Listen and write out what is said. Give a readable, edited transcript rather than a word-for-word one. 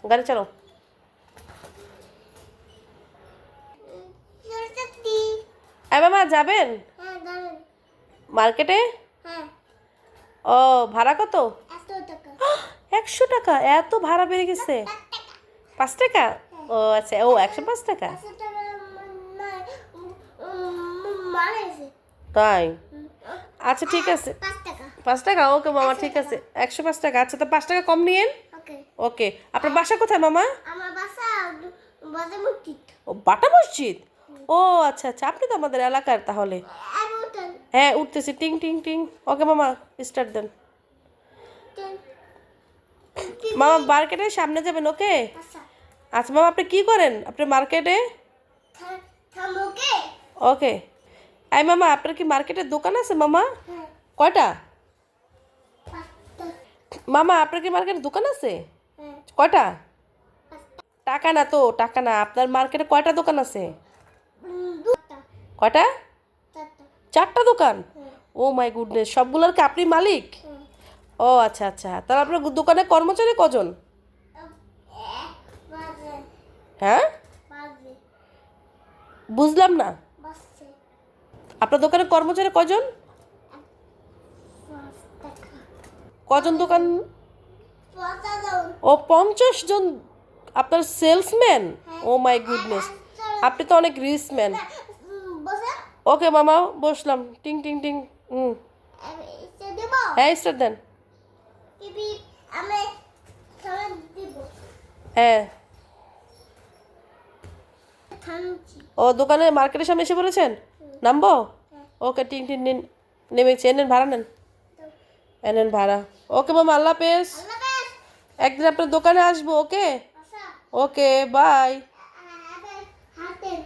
গাড়ি চালাও। মামা যাবেন মার্কেটে? ও ভাড়া কত? 100 টাকা? এত ভাড়া বেড়ে গেছে? 5 টাকা? ও আচ্ছা, ও 105 টাকা। তাই? আচ্ছা ঠিক আছে। 5 টাকা? ওকে মামা, ঠিক আছে। 105 টাকা। আচ্ছা, তো 5 টাকা কম নিয়েন। ওকে। আপনার বাসা কোথায় মামা? ও, বাটা মসজিদ। ও আচ্ছা আচ্ছা, আপনি তো আমাদের এলাকার তাহলে। হ্যাঁ, উঠতেছি। টিং টিং টিং। ওকে মামা, স্টার্ট দেন। মামা মার্কেটের সামনে যাবেন, ওকে? আচ্ছা মামা, আপনি কি করেন আপনি মার্কেটে? ওকে। এই মামা, আপনার কি মার্কেটের দোকান আছে মামা? কয়টা? মামা, আপনার কি মার্কেটে দোকান আছে? কয়টা? টাকা না তো, টাকা না। আপনার মার্কেটে কয়টা দোকান আছে? কয়টা? 4টা দোকান? ও মাই গুডনেস, সবগুলোর কি আপনি মালিক? ও আচ্ছা আচ্ছা, তাহলে আপনার দোকানে কর্মচারী কজন? হ্যাঁ, বুঝলাম না। আপনার দোকানে কর্মচারী কজন? কজন দোকান? ও, 50 জন আপনার সেলসম্যান? ও মাই গুডনেস, আপনি তো অনেক রিচ ম্যান। ওকে মামা, বসলাম। টিং টিং টিং। হুম। হ্যাঁ, স্টার্ট দেন। হ্যাঁ। ও, দোকানে মার্কেটের সামনে এসে পড়েছেন? নামবো? ওকে, টিং টিং নিন। নেমেছি। এনেন ভাড়া, নেন। এনেন ভাড়া। ওকে মামা, আল্লাহ হাফেজ। একদিন আপনার দোকানে আসবো, ওকে? ওকে, বাই।